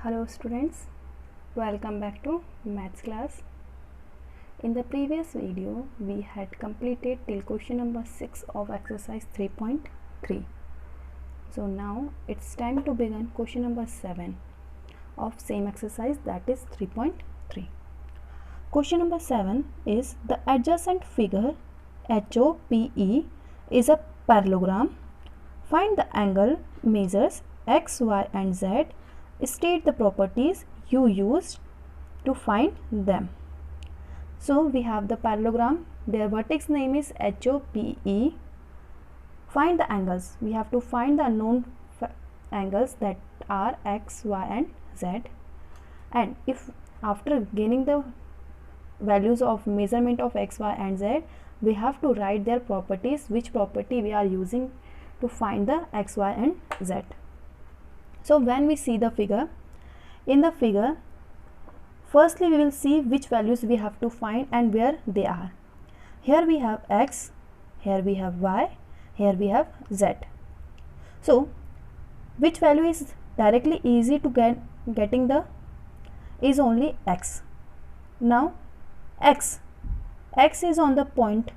Hello students, welcome back to maths class. In the previous video we had completed till question number 6 of exercise 3.3. So now it's time to begin question number 7 of same exercise, that is 3.3. Question number 7 is the adjacent figure HOPE is a parallelogram. Find the angle measures x, y and z. State the properties you used to find them. So we have the parallelogram, their vertex name is HOPE. Find the angles. We have to find the unknown angles that are x, y and z. And if after gaining the values of measurement of x, y and z, we have to write their properties, which property we are using to find the x, y and z. So when we see the figure, in the figure, firstly we will see which values we have to find and where they are. Here we have x, here we have y, here we have z. So which value is directly easy to getting the is only x. Now x is on the point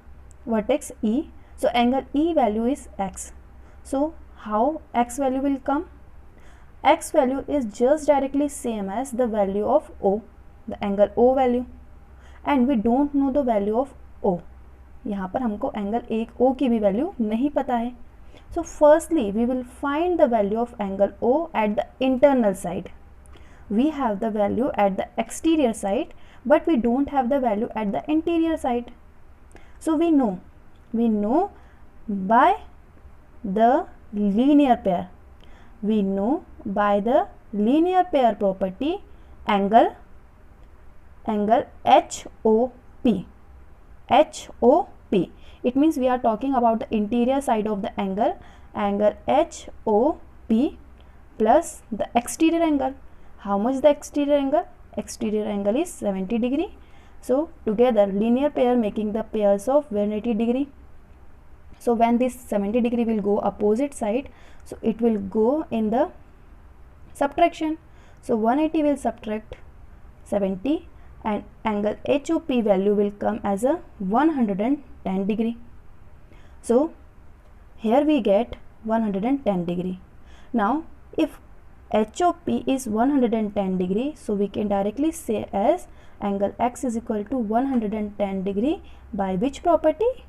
vertex E, so angle E value is x. So how x value will come? X value is just directly same as the value of O, the angle O value, and we don't know the value of O. यहाँ पर हमको angle एक O की भी value नहीं पता है. So firstly we will find the value of angle O at the internal side. We have the value at the exterior side, but we don't have the value at the interior side. So we know by the linear pair. We know by the linear pair property angle HOP. It means we are talking about the interior side of the angle HOP plus the exterior angle. How much the exterior angle? Exterior angle is 70 degree. So together linear pair making the pairs of 180 degree. So when this 70 degree will go opposite side, so it will go in the subtraction. So 180 will subtract 70 and angle HOP value will come as a 110 degree. So here we get 110 degree. Now if HOP is 110 degree, so we can directly say as angle X is equal to 110 degree by which property?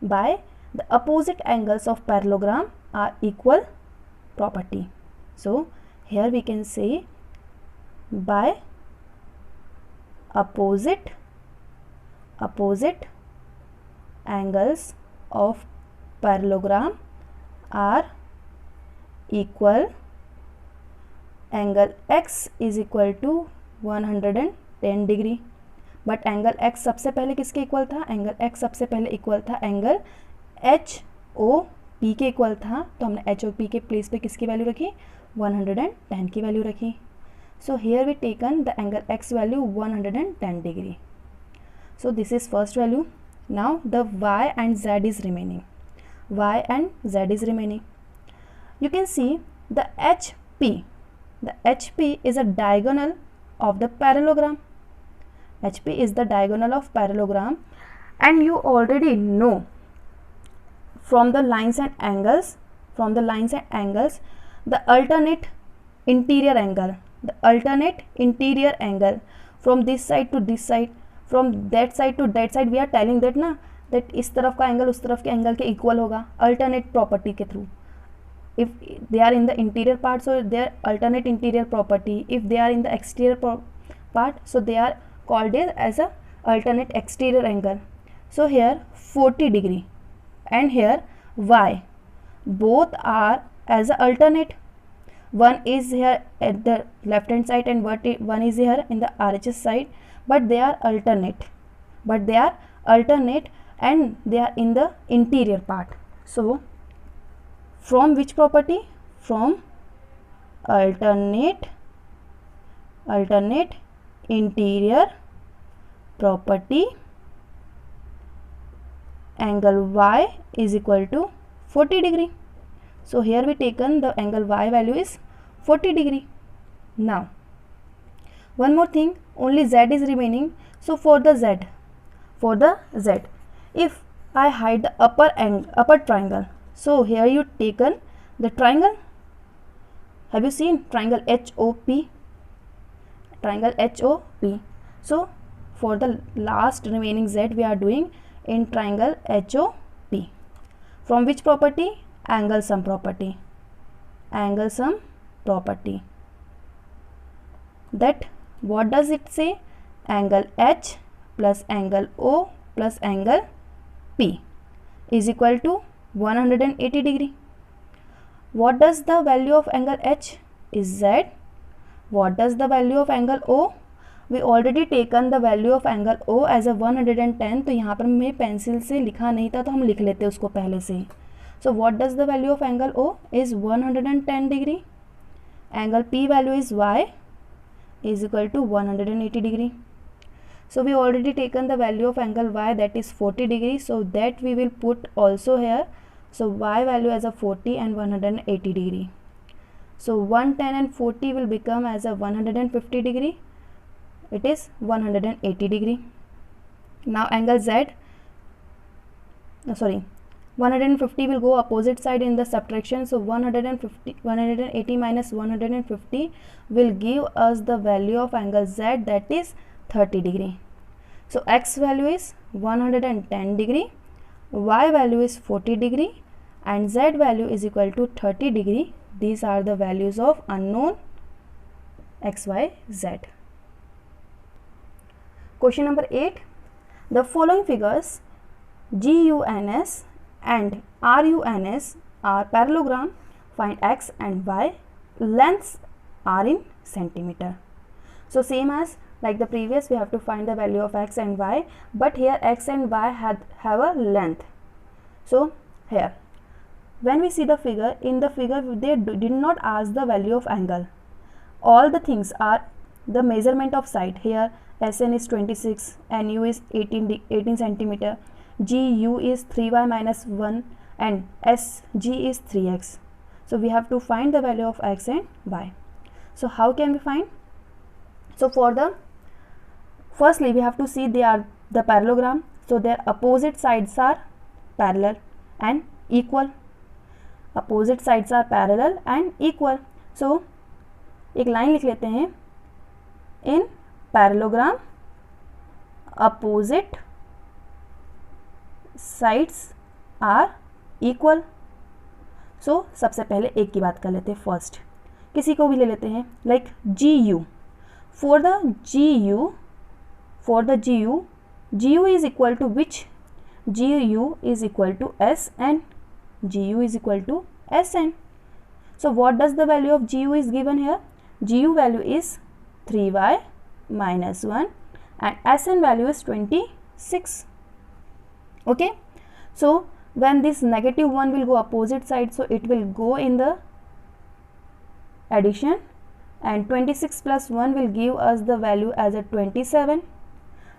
By the opposite angles of parallelogram are equal property. So here we can say by opposite angles of parallelogram are equal, angle X is equal to 110 degree. But angle X सबसे पहले किसके equal था? Angle X सबसे पहले equal था angle HOP के equal था, तो हमने HOP के प्लेस पे किसकी वैल्यू रखी? 110 की वैल्यू रखी. So here we taken the angle X value 110 degree. So this is first value. Now the Y and Z is remaining. Y and Z is remaining. You can see the HP. The HP is a diagonal of the parallelogram. HP is the diagonal of parallelogram, and you already know from the lines and angles, the alternate interior angle from this side to this side, from that side to that side, we are telling that ना that इस तरफ का angle उस तरफ के angle के equal होगा alternate property के through. If they are in the interior part, so they are alternate interior property. If they are in the exterior part, so they are called as a alternate exterior angle. So here 40 degree and here Y, both are as a alternate. One is here at the left hand side and one is here in the RHS side, but they are alternate and they are in the interior part. So from which property? From alternate interior property, angle Y is equal to 40 degree. So here we taken the angle Y value is 40 degree. Now One more thing, only z is remaining. So for the z, if I hide the upper triangle, so here you taken the triangle. Have you seen triangle HOP? Triangle HOP. So for the last remaining z, we are doing in triangle HOP. From which property? Angle sum property. Angle sum property. That what does it say? Angle H plus angle O plus angle P is equal to 180 degree. What does the value of angle H? Is Z. What does the value of angle O? We already taken the value of angle O as a 110. तो यहाँ पर मैं pencil से लिखा नहीं था तो हम लिख लेते उसको पहले से. So what does the value of angle O? Is 110 degree. Angle P value is Y is equal to 180 degree. So we already taken the value of angle Y, that is 40 degree. So that we will put also here. So Y value as a 40 and 180 degree. So 110 and 40 will become as a 150 degree. It is 180 degree. Now angle Z, 150 will go opposite side in the subtraction. So 180 minus 150 will give us the value of angle Z, that is 30 degree. So X value is 110 degree, Y value is 40 degree and Z value is equal to 30 degree. These are the values of unknown X, Y, Z. Question number 8. The following figures GUNS and RUNS are parallelogram. Find X and Y. Lengths are in centimeter. So same as like the previous, we have to find the value of X and Y, but here X and Y have a length. So here when we see the figure, in the figure they did not ask the value of angle. All the things are the measurement of side. Here SN is 26, NU is 18 centimeter, GU is 3y minus 1 and SG is 3x. So we have to find the value of X and Y. So how can we find? So for the firstly we have to see they are the parallelogram. So their opposite sides are parallel and equal. Opposite sides are parallel and equal. So एक line लिख लेते हैं, in parallelogram opposite sides are equal. So सबसे पहले एक की बात कर लेते हैं. फर्स्ट किसी को भी ले लेते हैं, like GU. For the GU is equal to which? GU is equal to SN. GU is equal to SN. So what does the value of GU is given here? GU value is 3y minus 1 and SN value is 26. Okay. So when this negative 1 will go opposite side, so it will go in the addition and 26 plus 1 will give us the value as a 27.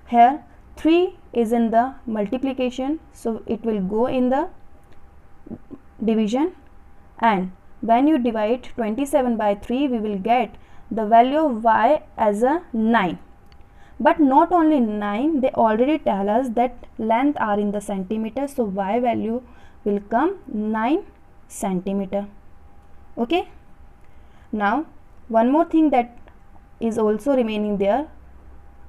Here 3 is in the multiplication, so it will go in the division, and when you divide 27 by 3 we will get the value of Y as a 9. But not only 9, they already tell us that length are in the centimeter, so Y value will come 9 centimeter. Okay. Now one more thing that is also remaining there,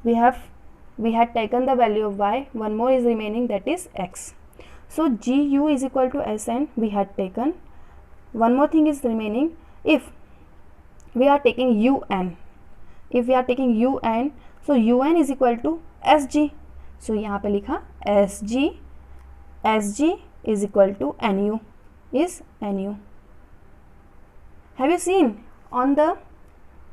we had taken the value of Y, one more is remaining, that is X. So GU is equal to SN we had taken. One more thing is remaining, if we are taking UN, so UN is equal to SG. So यहाँ पे लिखा SG is equal to NU is NU. Have you seen on the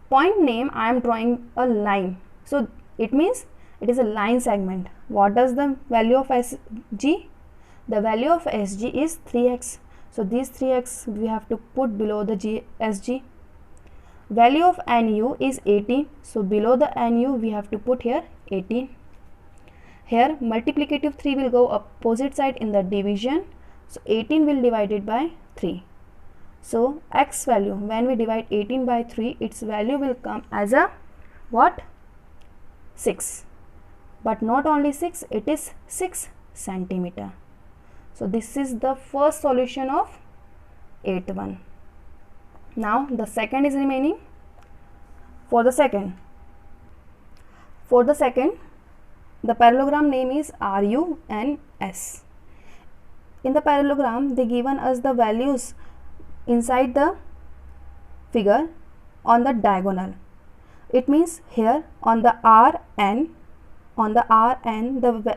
point name I am drawing a line, so it means it is a line segment. What does the value of SG? The value of SG is 3x. So these 3x we have to put below the SG. Value of NU is 18. So below the NU we have to put here 18. Here multiplicative 3 will go opposite side in the division. So 18 will divide it by 3. So X value, when we divide 18 by 3, its value will come as a what? 6. But not only 6, it is 6 centimeter. So this is the first solution of 8th one. Now the second is remaining. For the second, the parallelogram name is RUNS. In the parallelogram, they given us the values inside the figure on the diagonal. It means here on the RN,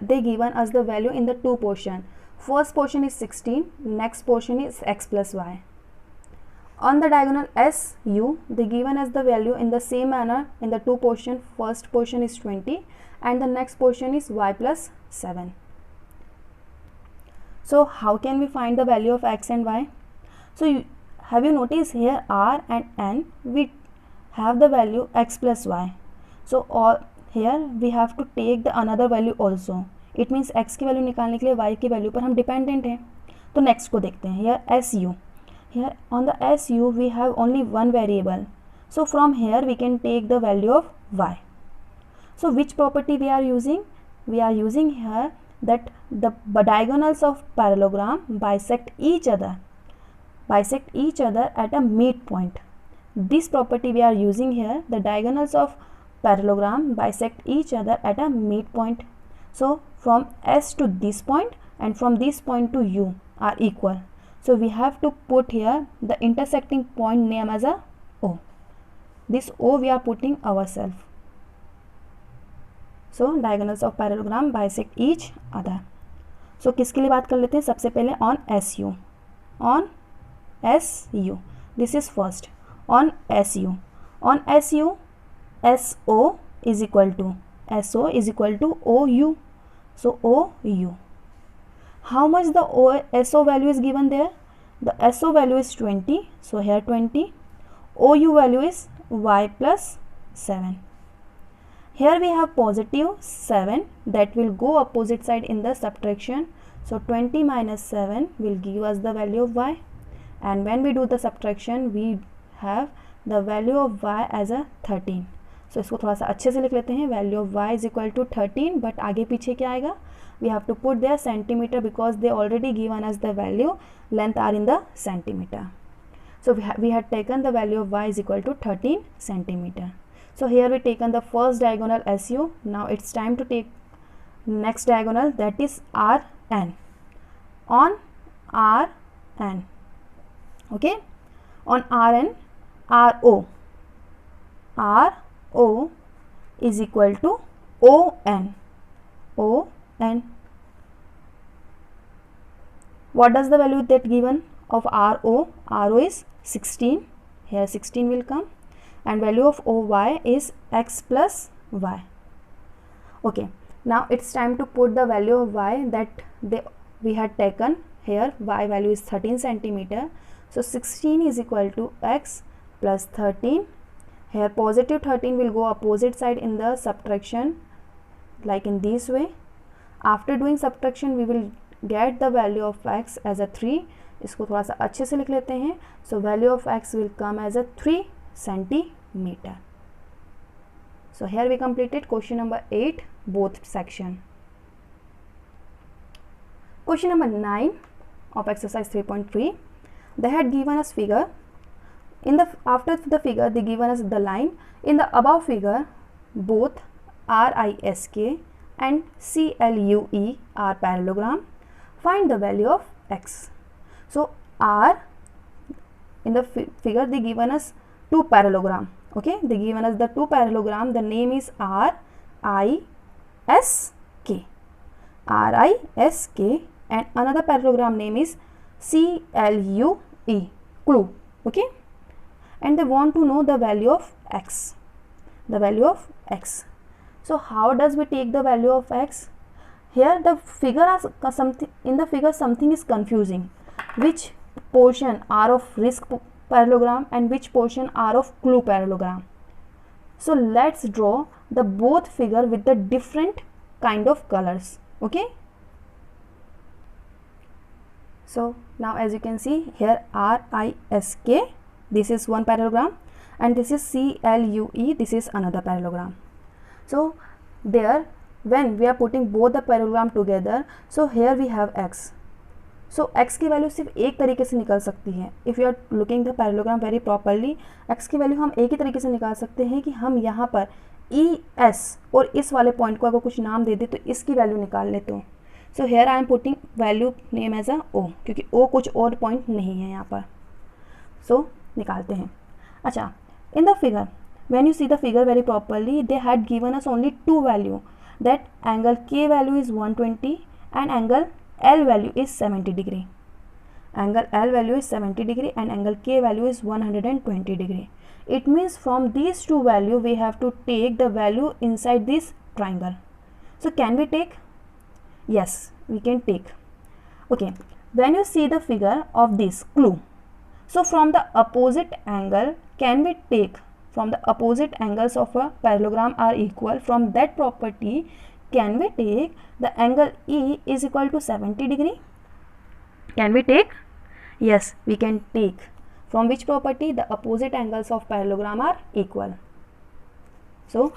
they given us the value in the two portion. First portion is 16, next portion is x plus y. On the diagonal SU, they given us the value in the same manner in the two portion. First portion is 20 and the next portion is y plus 7. So how can we find the value of x and y? So have you noticed here R and N, we have the value x plus y. So here we have to take the another value also. It means x की value निकालने के लिए y की value पर हम dependent हैं. तो next को देखते हैं. Here SU. Here on the SU we have only one variable. So from here we can take the value of y. So which property we are using? We are using here that the diagonals of parallelogram bisect each other at a midpoint. This property we are using here. The diagonals of parallelogram bisect each other at a midpoint. So from S to this point and from this point to U are equal. So we have to put here the intersecting point name as a O. This O we are putting ourselves. So diagonals of parallelogram bisect each other. So किसके लिए बात कर लेते हैं? सबसे पहले on SU. On SU. This is first. On SU. On SU, SO is equal to OU. So OU. How much the SO value is given there? The SO value is 20. So here 20. OU value is y plus 7. Here we have positive 7 that will go opposite side in the subtraction. So 20 minus 7 will give us the value of y. And when we do the subtraction, we have the value of y as a 13. So इसको थोड़ा सा अच्छे से लिख लेते हैं. Value of y is equal to 13. But आगे पीछे क्या आएगा? We have to put their centimeter because they already given us the value. Length are in the centimeter. So we had taken the value of y is equal to 13 centimeter. So here we taken the first diagonal SU. Now it's time to take next diagonal, that is RN. On RN, okay, on RN, RO is equal to ON. What does the value that given of RO? RO is 16. Here 16 will come. And value of OY is x plus y. Okay, now it's time to put the value of y that we had taken. Here y value is 13 centimeter. So 16 is equal to x plus 13. Here positive 13 will go opposite side in the subtraction, like in this way. After doing subtraction we will get the value of x as a 3. इसको थोड़ा सा अच्छे से लिख लेते हैं. So value of x will come as a 3 centimeter. So here we completed question number 8, both section. Question number 9 of exercise 3.3. They had given us figure. After the figure they given us the line. In the above figure, both RISK and CLUE are parallelogram. Find the value of x. So R, in the figure they given us two parallelogram. Okay, they given us the two parallelogram. The name is RISK, and another parallelogram name is CLUE, clue. Okay, and they want to know the value of x. So how does we take the value of x? Here the figure has something in the figure, something is confusing. Which portion are of risk parallelogram and which portion are of clue parallelogram? So let's draw the both figure with the different kind of colors. Okay, so now as you can see here RISK, this is one parallelogram. and this is CLUE, this is another parallelogram. So there, when we are putting both the parallelogram together, so here we have x. So x की value सिर्फ एक तरीके से निकल सकती है. If you are looking the parallelogram very properly, x की value हम एक ही तरीके से निकाल सकते हैं कि हम यहाँ पर ई एस और इस वाले पॉइंट को अगर कुछ नाम दे दे तो इसकी वैल्यू निकाल लेते हो. So here I am putting value name as a O, क्योंकि ओ कुछ और पॉइंट नहीं है यहाँ पर. सो निकालते हैं. अच्छा, in the figure, when you see the figure very properly, they had given us only two value, that angle K value is 120 and angle L value is 70 degree. Angle L value is 70 degree and angle K value is 120 degree. It means from these two value we have to take the value inside this triangle. So can we take? Yes, we can take. Okay, when you see the figure of this clue, so from the opposite angle, can we take, from the opposite angles of a parallelogram are equal, from that property can we take the angle E is equal to 70 degree? Can we take? Yes, we can take. From which property? The opposite angles of parallelogram are equal. So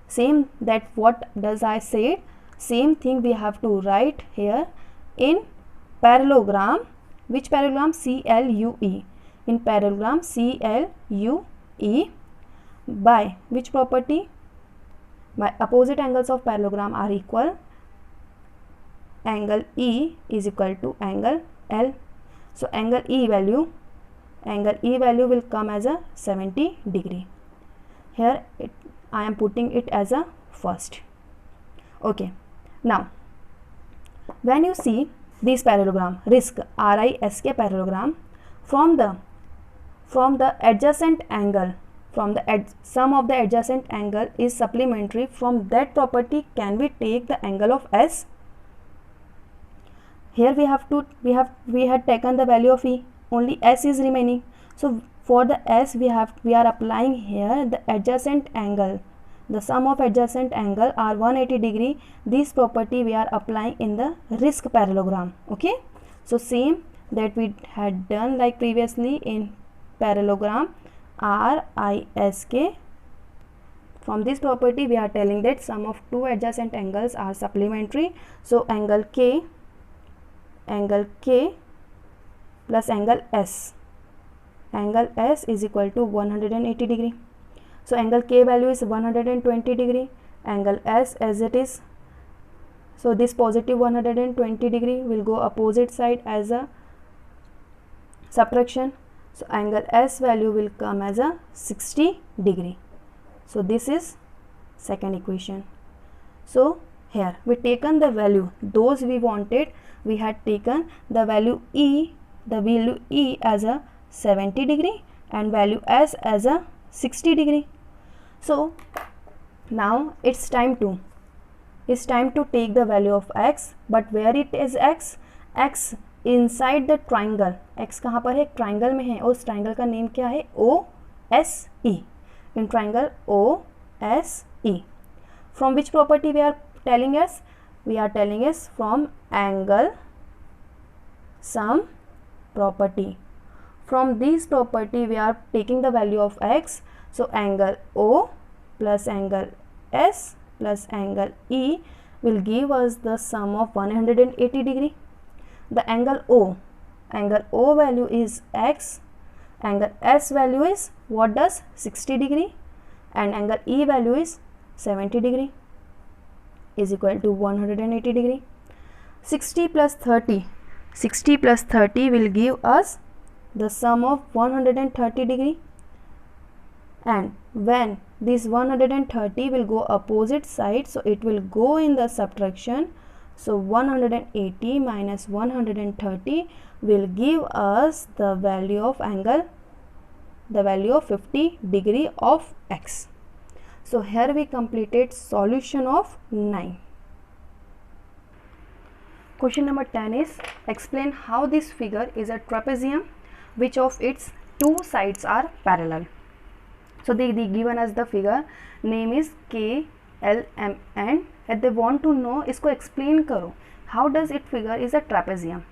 same, that what does I say? Same thing we have to write here in parallelogram. Which parallelogram? CLUE. In parallelogram CLUE, by which property? By opposite angles of parallelogram are equal, angle E is equal to angle L. So angle E value will come as a 70 degree. Here I am putting it as a first. Okay, now when you see this parallelogram, RISK parallelogram, from the adjacent angle, from the sum of the adjacent angle is supplementary, from that property can we take the angle of S? Here we had taken the value of E, only S is remaining. So for the S we are applying here the adjacent angle, the sum of adjacent angle are 180 degree. This property we are applying in the RISK parallelogram. Okay, so same that we had done like previously in parallelogram RISK. From this property we are telling that sum of two adjacent angles are supplementary. So angle K plus angle S is equal to 180 degree. So angle K value is 120 degree, angle S as it is. So this positive 120 degree will go opposite side as a subtraction. So angle S value will come as a 60 degree. So this is second equation. So here we taken the value, those we wanted, we had taken the value E as a 70 degree and value S as a 60 degree. So now it's time to take the value of X, but where it is X? X inside the triangle. X कहाँ पर है? Triangle में है और उस triangle का name क्या है? OSE. In triangle OSE. From which property we are telling us? We are telling us from angle sum property. From this property we are taking the value of X. So angle O plus angle S plus angle E will give us the sum of 180 degree. The angle O value is X, angle S value is what does? 60 degree and angle E value is 70 degree is equal to 180 degree. 60 plus 30 will give us the sum of 130 degree, and when this 130 will go opposite side, so it will go in the subtraction. So 180 minus 130 will give us the value of angle, the value of 50 degree of X. So here we completed solution of 9. Question number 10 is explain how this figure is a trapezium, which of its two sides are parallel. So they given us the figure, name is KLMN, and they want to know, इसको explain करो, how does it figure is a trapezium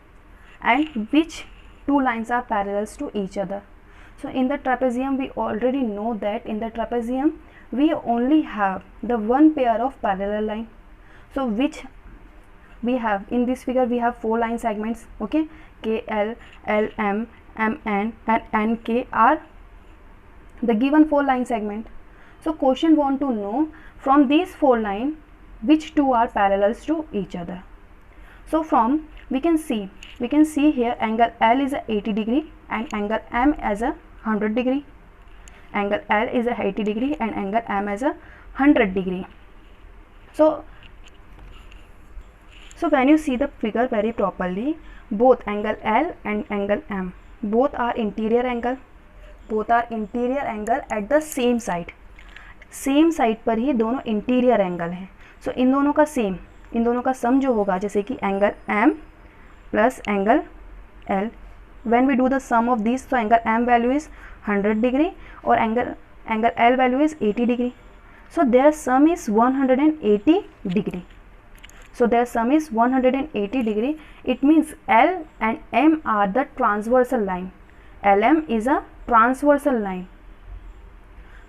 and which two lines are parallel to each other. So in the trapezium we already know that in the trapezium we only have the one pair of parallel line. So which we have in this figure, we have 4 line segments, okay, KL, LM, MN and NK are the given 4 line segment. So question want to know from these 4 line which two are parallels to each other. So from we can see here angle L is a 80 degree and angle M as a 100 degree. Angle L is a 80 degree and angle M as a 100 degree. So when you see the figure very properly, both angle L and angle M both are interior angle at the same side. Same side पर ही दोनों interior angle हैं. सो इन दोनों का सम जो होगा, जैसे कि angle M plus angle L, when we do the sum of this, तो angle M value is 100 degree और angle L value is 80 degree. So there sum is 180 degree. So their sum is 180 degree. It means L and M are the transversal line. LM is a transversal line.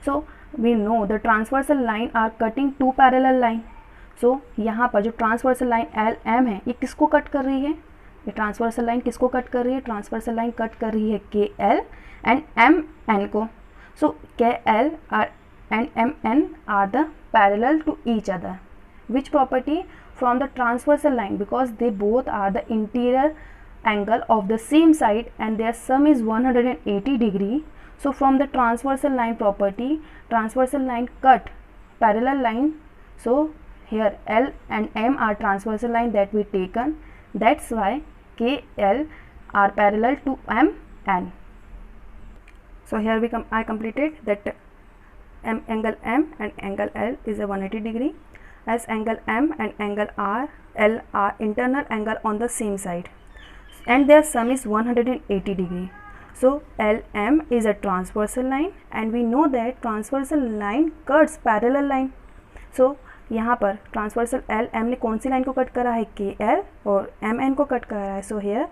So we know the transversal line are cutting two parallel line. So यहाँ पर जो transversal line LM है, ये किसको cut कर रही है? ये transversal line किसको कट कर रही है? transversal line कट कर रही है KL and MN को. So KL and MN are the parallel to each other. Which property? From the transversal line, because they both are the interior angle of the same side and their sum is 180 degree. So from the transversal line property, transversal line cut parallel line. So here L and M are transversal line that we taken. That's why KL are parallel to MN. So here I completed that angle M and angle L is a 180 degree. As angle M and angle L are internal angle on the same side and their sum is 180 degree. So LM is a transversal line and we know that transversal line cuts parallel line. So यहाँ पर transversal LM ने कौन सी line को cut करा है? KL और MN को cut करा है. So here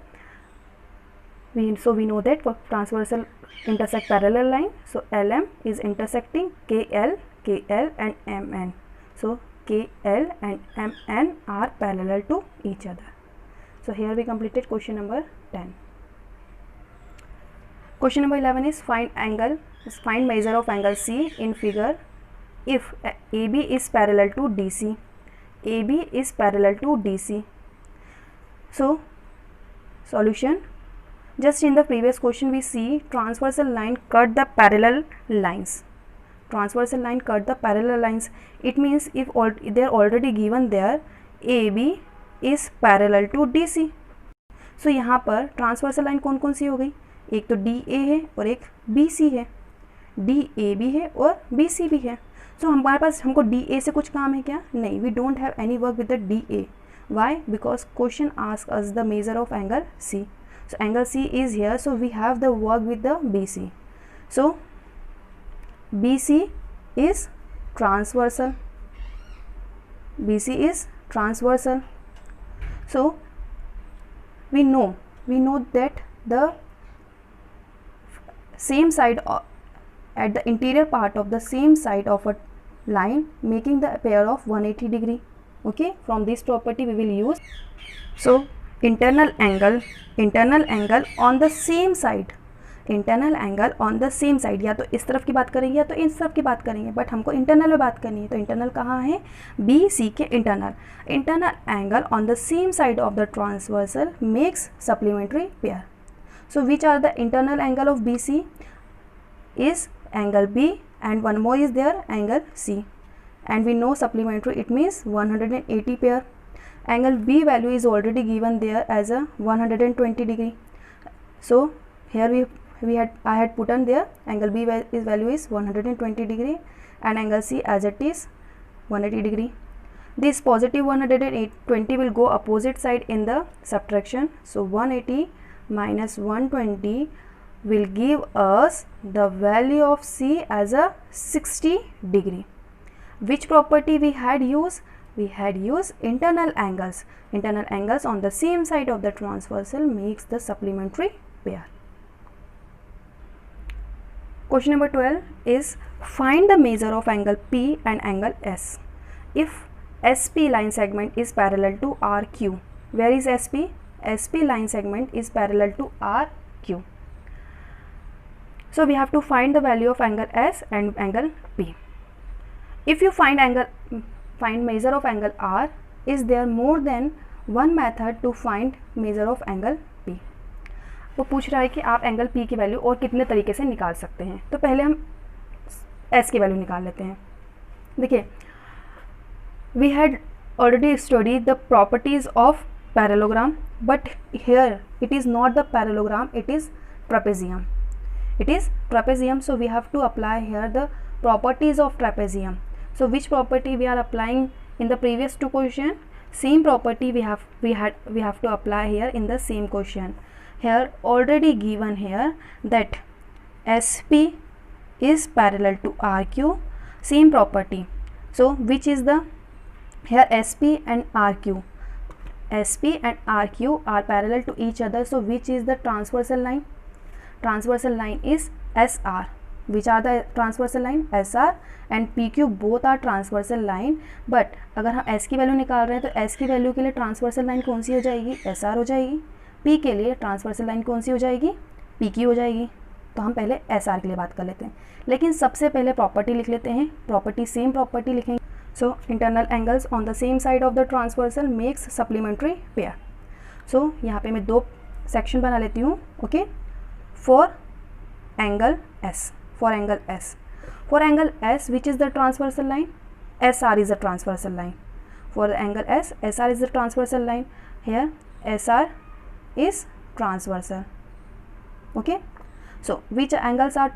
we know that transversal intersect parallel line. So LM is intersecting KL and MN. So KL and MN are parallel to each other. So here we completed question number 10. Question number 11 is find measure of angle C in figure if AB is parallel to DC. AB is parallel to DC. So solution, just in the previous question we see transversal line cut the parallel lines. Transversal line cut the parallel lines. It means if they are already given there, AB is parallel to DC. So यहाँ पर transversal line कौन कौन सी हो गई? एक तो DA है और एक BC है. DAB है और BC भी है. So हमारे पास हमको DA से कुछ काम है क्या? नहीं, we don't have any work with the DA. Why? Because question asks us the measure of angle C. So angle C is here. So we have the work with the BC. So BC is transversal. BC is transversal. So we know that the same side at the interior part of the same side of a line making the pair of 180 degree. Okay, from this property we will use. So internal angle on the same side. Internal angle on the same side, या तो इस तरफ की बात करेंगे या तो इस तरफ की बात करेंगे, बट हमको इंटरनल में बात करनी है. तो इंटरनल कहाँ है? बी सी के internal angle on the same side of the transversal makes supplementary pair. So which are the internal angle of B C is angle B and one more is there angle C, and we know supplementary it means 180 pair. Angle B value is already given there as a 120 degree. So here I had put on there angle B value is 120 degree and angle C as it is 180 degree. This positive 120 will go opposite side in the subtraction. So 180 minus 120 will give us the value of C as a 60 degree. Which property we had used? We had used internal angles. Internal angles on the same side of the transversal makes the supplementary pair. Question number 12 is find the measure of angle P and angle S if SP line segment is parallel to RQ. Where is SP? SP line segment is parallel to RQ. So we have to find the value of angle S and angle P. If you find measure of angle R, is there more than one method to find measure of angle P? वो पूछ रहा है कि आप angle P की value और कितने तरीके से निकाल सकते हैं. तो पहले हम S की वैल्यू निकाल लेते हैं. देखिए, we had already studied the properties of parallelogram, but here it is not the parallelogram, it is trapezium. It is trapezium, so we have to apply here the properties of trapezium. So which property we are applying in the previous two question? Same property we have to apply here in the same question. Here already given here that SP is parallel to RQ, same property. So which is the here SP and RQ? SP and RQ are parallel to each other. So which is the transversal line? Transversal line is SR. Which are the transversal line? SR and PQ both are transversal line. But अगर हम S की value निकाल रहे हैं तो S की value के लिए ट्रांसवर्सल लाइन कौन सी हो जाएगी? SR हो जाएगी. P के लिए ट्रांसवर्सल लाइन कौन सी हो जाएगी? PQ हो जाएगी. तो हम पहले SR के लिए बात कर लेते हैं, लेकिन सबसे पहले प्रॉपर्टी लिख लेते हैं. प्रॉपर्टी सेम प्रॉपर्टी लिखेंगे. So internal angles on the same side of the transversal makes supplementary pair. So यहाँ पे मैं दो सेक्शन बना लेती हूँ. Okay, for angle S. For angle S. For angle S, which is the transversal line? SR is the transversal line. For the angle S, SR is the transversal line. Here SR is transversal. Okay. So which angles are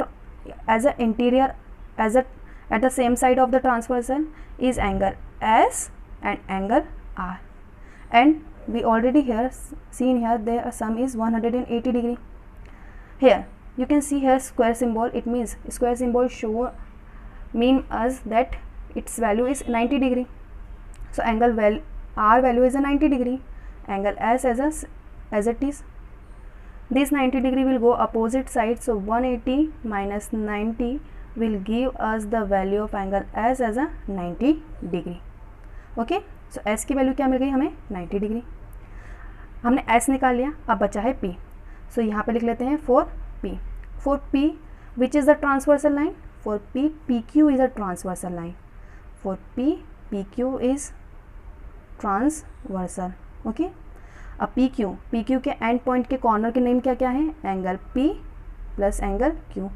as a interior as a at the same side of the transversal is angle S and angle R. And we already here seen here their sum is 180 degree. Here you can see here square symbol. It means square symbol mean us that its value is 90 degree. So angle R value is a 90 degree. Angle S as it is. This 90 degree will go opposite side. So 180 minus 90 will give us the value of angle S as a 90 degree. Okay. So S की value क्या मिल गई हमें? 90 degree. हमने S निकाल लिया, अब बचा है P. So यहाँ पे लिख लेते हैं for P. For P, which is the transversal line? For P, PQ is a transversal line. For P, PQ is transversal. Okay. अब PQ के एंड पॉइंट के कॉर्नर के नेम क्या क्या है? Angle P plus angle Q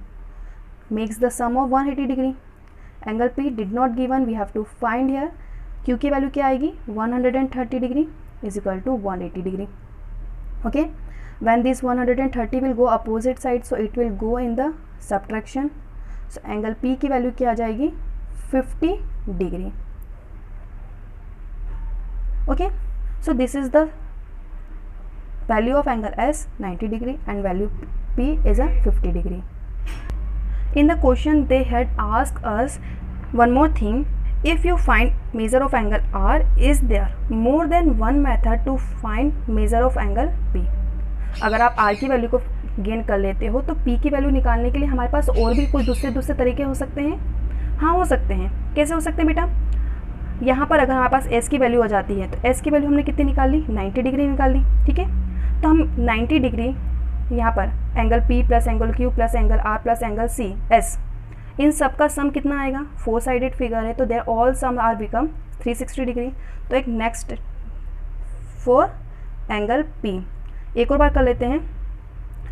makes the sum of 180 degree. Angle P did not given, we have to find here. Q की value क्या आएगी? 130 degree is equal to 180 degree. Okay. When this 130 will go opposite side, so it will go in the subtraction. So angle P की value क्या आ जाएगी? 50 degree. Okay. So this is the value of angle S 90 degree and value P is a 50 degree. In the question they had asked us one more thing. If you find measure of angle R, is there more than one method to find measure of angle P? अगर आप R की value को gain कर लेते हो तो P की value निकालने के लिए हमारे पास और भी कुछ दूसरे तरीके हो सकते हैं. हाँ, हो सकते हैं. कैसे हो सकते हैं बेटा? यहाँ पर अगर हमारे पास S की वैल्यू आ जाती है तो S की वैल्यू हमने कितनी निकाल ली? 90 डिग्री निकाल ली. ठीक है. तो हम 90 डिग्री यहाँ पर angle P plus angle Q plus angle R plus angle C S, इन सब का सम कितना आएगा? 4 साइडेड फिगर है तो their all sum are become 360 degree. तो एक नेक्स्ट फॉर एंगल P एक और बार कर लेते हैं.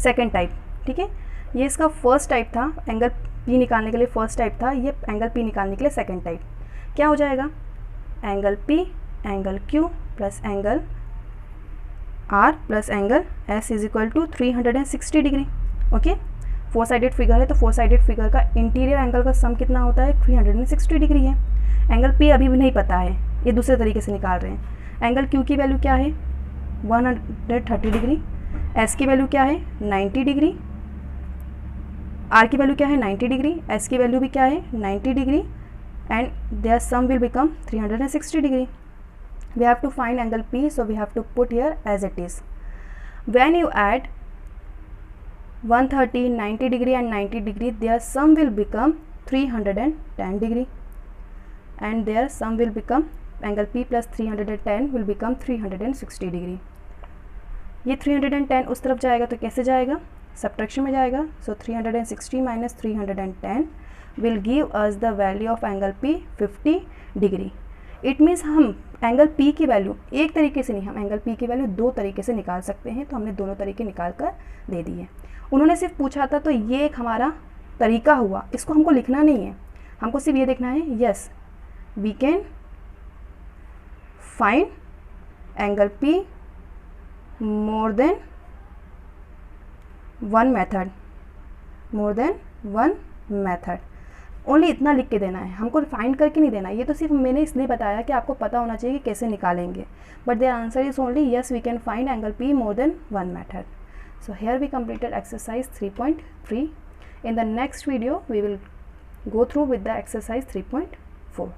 Second type. ठीक है. ये इसका फर्स्ट टाइप था, एंगल P निकालने के लिए फर्स्ट टाइप था. ये एंगल P निकालने के लिए सेकेंड टाइप. क्या हो जाएगा? Angle P angle Q plus angle R plus angle S is equal to 360 degree. Okay. 4 sided figure है तो 4 साइडेड फिगर का इंटीरियर एंगल का सम कितना होता है? 360 डिग्री है. एंगल P अभी भी नहीं पता है, ये दूसरे तरीके से निकाल रहे हैं. एंगल Q की वैल्यू क्या है? 130 डिग्री. S की वैल्यू क्या है? 90 डिग्री. R की वैल्यू क्या है? 90 डिग्री. S की वैल्यू भी क्या है? 90 degree. And their sum will become 360 degree. We have to find angle P, so we have to put here as it is. When you add 130, 90 degree and 90 degree, their sum will become 310 degree, and their sum will become angle P plus 310 will become 360 degree. ये 310 उस तरफ जाएगा तो कैसे जाएगा, subtraction में जाएगा. सो 360 minus 310 will give us the value of angle P 50 degree. It means हम एंगल P की वैल्यू एक तरीके से नहीं, हम एंगल P की वैल्यू दो तरीके से निकाल सकते हैं. तो हमने दोनों तरीके निकाल कर दे दिए. उन्होंने सिर्फ पूछा था तो ये एक हमारा तरीका हुआ, इसको हमको लिखना नहीं है, हमको सिर्फ ये देखना है. Yes we can find angle P more than one method, more than one method. Only इतना लिख के देना है, हमको फाइंड करके नहीं देना. ये तो सिर्फ मैंने इसलिए बताया कि आपको पता होना चाहिए कि कैसे निकालेंगे. But their answer is only yes we can find angle P more than one method. So here we completed exercise 3.3. In the next video we will go through with the exercise 3.4.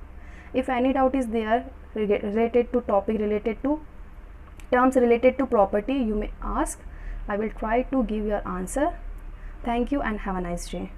If any doubt is there related to topic, related to terms, related to property, you may ask. I will try to give your answer. Thank you and have a nice day.